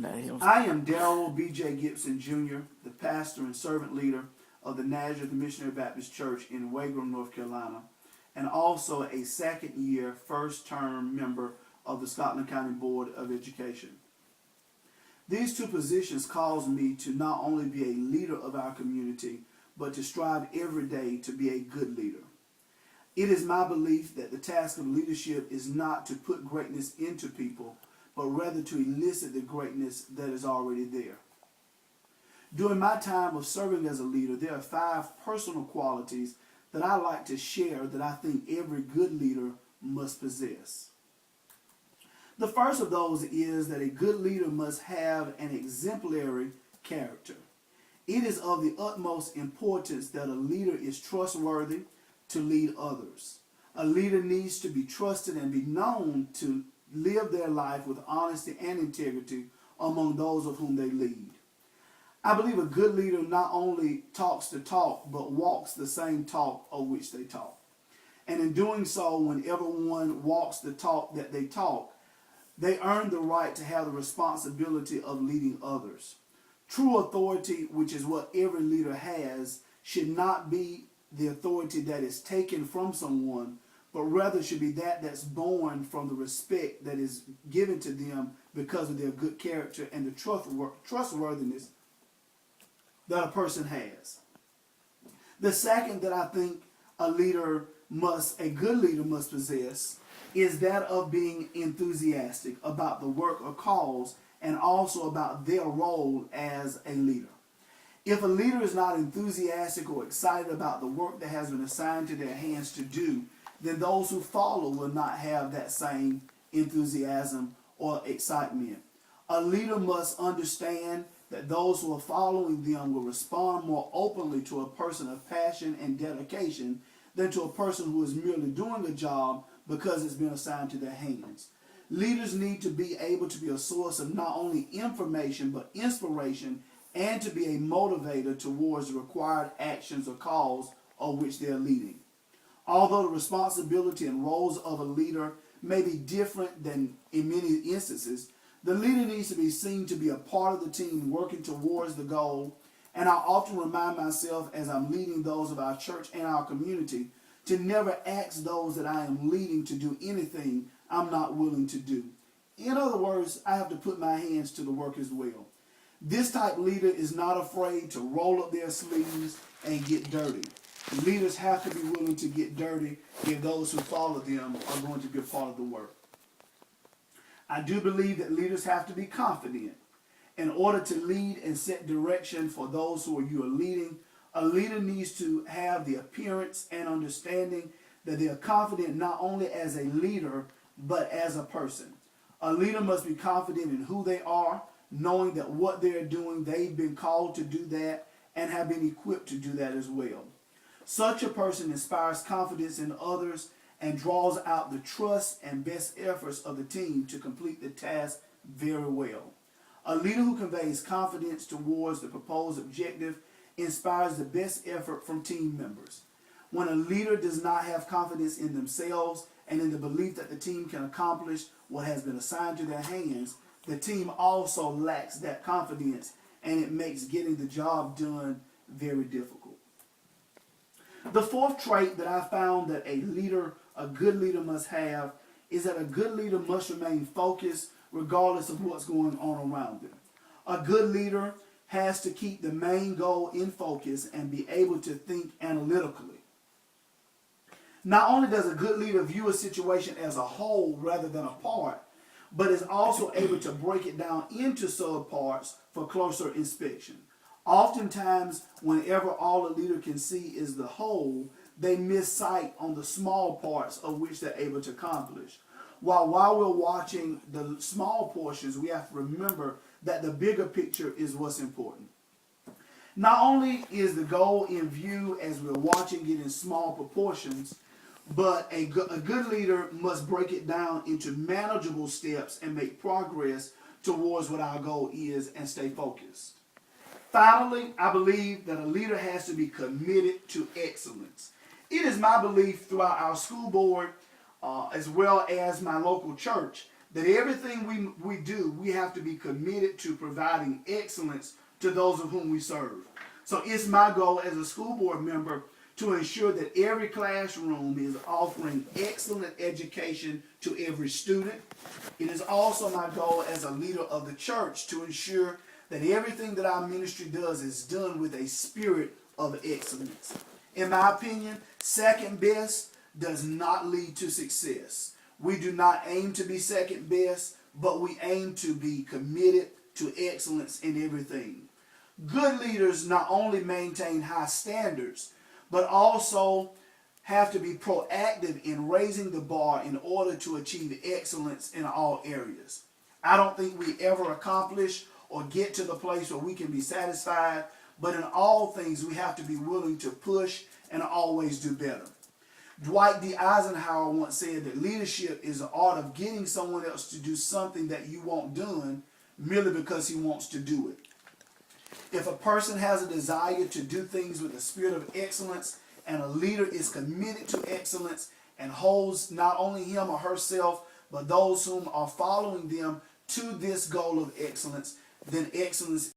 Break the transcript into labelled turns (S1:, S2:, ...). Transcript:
S1: I am Darrell B.J. Gibson Jr., the pastor and servant leader of the Nazareth Missionary Baptist Church in Wagram, North Carolina, and also a second-year, first-term member of the Scotland County Board of Education. These two positions cause me to not only be a leader of our community, but to strive every day to be a good leader. It is my belief that the task of leadership is not to put greatness into people, but rather to elicit the greatness that is already there. During my time of serving as a leader, there are 5 personal qualities that I like to share that I think every good leader must possess. The first of those is that a good leader must have an exemplary character. It is of the utmost importance that a leader is trustworthy to lead others. A leader needs to be trusted and be known to live their life with honesty and integrity among those of whom they lead. I believe a good leader not only talks the talk, but walks the same talk of which they talk. And in doing so, whenever one walks the talk that they talk, they earn the right to have the responsibility of leading others. True authority, which is what every leader has, should not be the authority that is taken from someone, but rather should be that that's born from the respect that is given to them because of their good character and the trustworthiness that a person has. The second that I think a good leader must possess is that of being enthusiastic about the work or cause and also about their role as a leader. If a leader is not enthusiastic or excited about the work that has been assigned to their hands to do, then those who follow will not have that same enthusiasm or excitement. A leader must understand that those who are following them will respond more openly to a person of passion and dedication than to a person who is merely doing a job because it's been assigned to their hands. Leaders need to be able to be a source of not only information but inspiration and to be a motivator towards the required actions or cause of which they are leading. Although the responsibility and roles of a leader may be different than in many instances, the leader needs to be seen to be a part of the team working towards the goal. And I often remind myself as I'm leading those of our church and our community to never ask those that I am leading to do anything I'm not willing to do. In other words, I have to put my hands to the work as well. This type leader is not afraid to roll up their sleeves and get dirty. Leaders have to be willing to get dirty if those who follow them are going to be a part of the work. I do believe that leaders have to be confident. In order to lead and set direction for those who you are leading, a leader needs to have the appearance and understanding that they are confident not only as a leader, but as a person. A leader must be confident in who they are, knowing that what they're doing, they've been called to do that and have been equipped to do that as well. Such a person inspires confidence in others and draws out the trust and best efforts of the team to complete the task very well. A leader who conveys confidence towards the proposed objective inspires the best effort from team members. When a leader does not have confidence in themselves and in the belief that the team can accomplish what has been assigned to their hands, the team also lacks that confidence, and it makes getting the job done very difficult. The fourth trait that I found that a good leader must have is that a good leader must remain focused regardless of what's going on around them. A good leader has to keep the main goal in focus and be able to think analytically. Not only does a good leader view a situation as a whole rather than a part, but is also able to break it down into subparts for closer inspection. Oftentimes, whenever all a leader can see is the whole, they miss sight on the small parts of which they're able to accomplish. While we're watching the small portions, we have to remember that the bigger picture is what's important. Not only is the goal in view as we're watching it in small proportions, but a good leader must break it down into manageable steps and make progress towards what our goal is and stay focused. Finally, I believe that a leader has to be committed to excellence. It is my belief throughout our school board, as well as my local church, that everything we do, we have to be committed to providing excellence to those of whom we serve. So it's my goal as a school board member to ensure that every classroom is offering excellent education to every student. It is also my goal as a leader of the church to ensure that everything that our ministry does is done with a spirit of excellence. In my opinion, second best does not lead to success. We do not aim to be second best, but we aim to be committed to excellence in everything. Good leaders not only maintain high standards, but also have to be proactive in raising the bar in order to achieve excellence in all areas. I don't think we ever accomplish or get to the place where we can be satisfied, but in all things we have to be willing to push and always do better. Dwight D. Eisenhower once said that leadership is the art of getting someone else to do something that you want done merely because he wants to do it. If a person has a desire to do things with a spirit of excellence, and a leader is committed to excellence and holds not only him or herself, but those whom are following them to this goal of excellence, then excellence